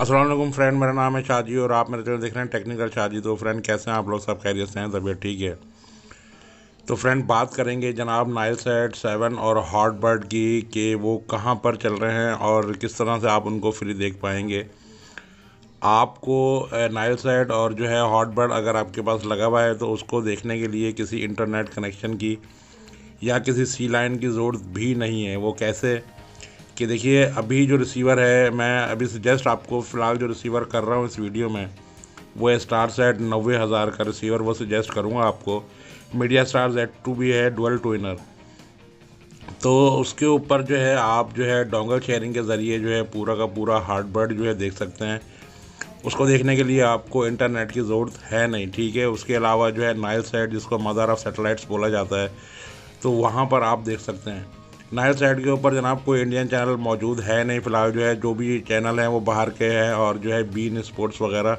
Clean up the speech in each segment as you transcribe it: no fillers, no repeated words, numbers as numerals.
अस्सलाम वालेकुम फ्रेंड, मेरा नाम है शाहजी और आप मेरे चैनल देख रहे हैं टेक्निकल शाहजी। तो फ्रेंड कैसे हैं आप लोग? सब खैरियत से हैं? तबीयत ठीक है? तो फ्रेंड बात करेंगे जनाब नाइलसैट 7 और हॉटबर्ड की कि वो कहां पर चल रहे हैं और किस तरह से आप उनको फ्री देख पाएंगे। आपको नाइलसैट और जो है हॉटबर्ड अगर आपके पास लगा हुआ है तो उसको देखने के लिए किसी इंटरनेट कनेक्शन की या किसी सी लाइन की ज़रूरत भी नहीं है। वो कैसे कि देखिए, अभी जो रिसीवर है, मैं अभी जस्ट आपको फ़िलहाल जो रिसीवर कर रहा हूँ इस वीडियो में, वो है स्टारसेट 90,000 का रिसीवर वो सजेस्ट करूँगा आपको। मीडिया स्टार Z2 भी है, डुअल ट्विनर। तो उसके ऊपर जो है आप जो है डोंगल शेयरिंग के ज़रिए जो है पूरा का पूरा हार्डबर्ड जो है देख सकते हैं। उसको देखने के लिए आपको इंटरनेट की ज़रूरत है नहीं, ठीक है। उसके अलावा जो है नाइलसैट, जिसको मदर ऑफ़ सैटेलाइट्स बोला जाता है, तो वहाँ पर आप देख सकते हैं। नाइलसैट के ऊपर जनाब कोई इंडियन चैनल मौजूद है नहीं फ़िलहाल। जो है जो भी चैनल हैं वो बाहर के हैं और जो है बीन स्पोर्ट्स वगैरह,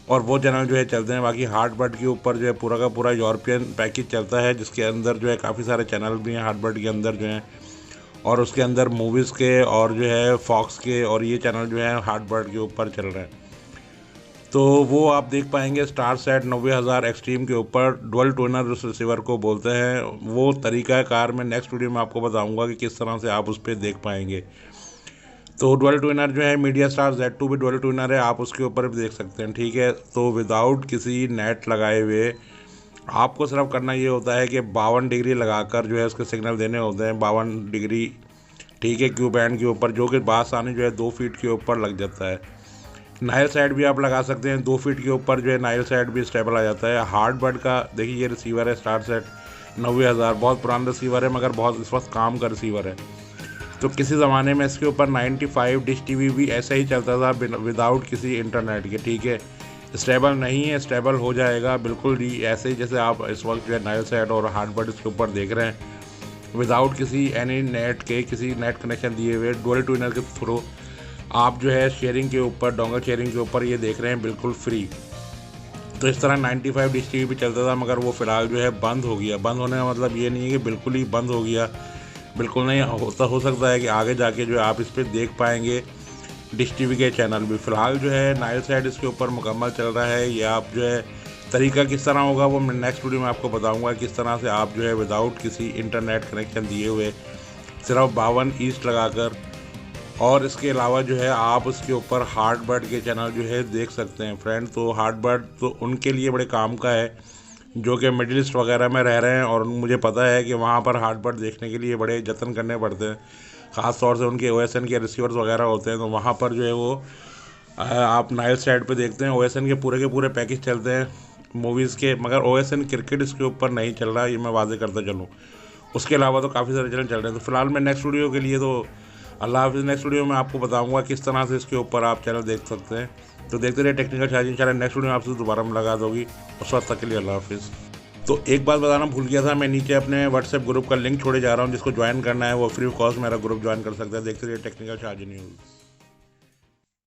और वो चैनल जो है चलते हैं। बाकी हार्टबर्ड के ऊपर जो है पूरा का पूरा यूरोपियन पैकेज चलता है, जिसके अंदर जो है काफ़ी सारे चैनल भी हैं हार्टबर्ड के अंदर जो हैं, और उसके अंदर मूवीज़ के और जो है फॉक्स के और ये चैनल जो है हार्टबर्ड के ऊपर चल रहे हैं। तो वो आप देख पाएंगे स्टारसेट 90,000 एक्सट्रीम के ऊपर। डुअल ट्विनर उस रिसीवर को बोलते हैं। वो तरीक़ाकार मैं नेक्स्ट वीडियो में आपको बताऊंगा कि किस तरह से आप उस पर देख पाएंगे। तो डुअल ट्विनर जो है मीडिया स्टार Z2 भी डुअल ट्विनर है, आप उसके ऊपर भी देख सकते हैं, ठीक है। तो विदाउट किसी नेट लगाए हुए आपको सिर्फ करना ये होता है कि 52 डिग्री लगाकर जो है उसके सिग्नल देने होते हैं, 52 डिग्री, ठीक है, क्यू बैंड के ऊपर, जो कि बासानी जो है 2 फीट के ऊपर लग जाता है। नाइलसैट भी आप लगा सकते हैं, 2 फीट के ऊपर जो है नाइलसैट भी स्टेबल आ जाता है। हार्टबर्ड का देखिए ये रिसीवर है स्टारसेट 90,000, बहुत पुराना रिसीवर है मगर बहुत इस वक्त काम का रिसीवर है। तो किसी ज़माने में इसके ऊपर 95 डिश टीवी भी ऐसे ही चलता था विदाउट किसी इंटरनेट के, ठीक है। स्टेबल नहीं है, स्टेबल हो जाएगा बिल्कुल ही ऐसे ही जैसे आप इस वक्त जो है नाइलसैट और हार्टबर्ड इसके ऊपर देख रहे हैं, विदाउट किसी एनी नेट के, किसी नेट कनेक्शन दिए हुए, डुअल ट्विनर के थ्रू आप जो है शेयरिंग के ऊपर, डोंगल शेयरिंग के ऊपर ये देख रहे हैं बिल्कुल फ्री। तो इस तरह 95 डिश टीवी भी चलता था मगर वो फ़िलहाल जो है बंद हो गया। बंद होने का मतलब ये नहीं है कि बिल्कुल ही बंद हो गया, बिल्कुल नहीं। हो सकता है कि आगे जाके जो है आप इस पर देख पाएंगे डिश टीवी के चैनल भी। फ़िलहाल जो है नाइलसैट इसके ऊपर मुकम्मल चल रहा है। या आप जो है तरीका किस तरह होगा वो मैं नेक्स्ट वीडियो में आपको बताऊंगा, किस तरह से आप जो है विदाउट किसी इंटरनेट कनेक्शन दिए हुए सिर्फ 52 ईस्ट लगाकर, और इसके अलावा जो है आप उसके ऊपर हार्टबर्ड के चैनल जो है देख सकते हैं फ्रेंड। तो हार्टबर्ड तो उनके लिए बड़े काम का है जो कि मिडिल ईस्ट वगैरह में रह रहे हैं, और मुझे पता है कि वहाँ पर हार्टबर्ड देखने के लिए बड़े जतन करने पड़ते हैं। ख़ास तौर से उनके OSN के रिसीवर्स वगैरह होते हैं, तो वहाँ पर जो है वो आप नाइलसैट पे देखते हैं। OSN के पूरे पैकेज चलते हैं मूवीज़ के, मगर OSN क्रिकेट इसके ऊपर नहीं चल रहा, ये मैं वादे करता चलूँ। उसके अलावा तो काफ़ी सारे चैनल चल रहे हैं। तो फिलहाल मैं नेक्स्ट वीडियो के लिए तो अल्लाह हाफिज़। नेक्स्ट वीडियो में आपको बताऊंगा किस तरह से इसके ऊपर आप चैनल देख सकते हैं। तो देखते रहिए टेक्निकल शाहजी। इंशाल्लाह नेक्स्ट वीडियो में आपसे दोबारा मुलाकात होगी। उस वक्त तक के लिए अल्लाह हाफिज़। तो एक बात बताना भूल गया था, मैं नीचे अपने व्हाट्सएप ग्रुप का लिंक छोड़े जा रहा हूँ। जिसको ज्वाइन करना है वो फ्री ऑफ कॉस्ट मेरा ग्रुप ज्वाइन कर सकता है। देखते रहिए टेक्निकल शाहजी न्यूज़।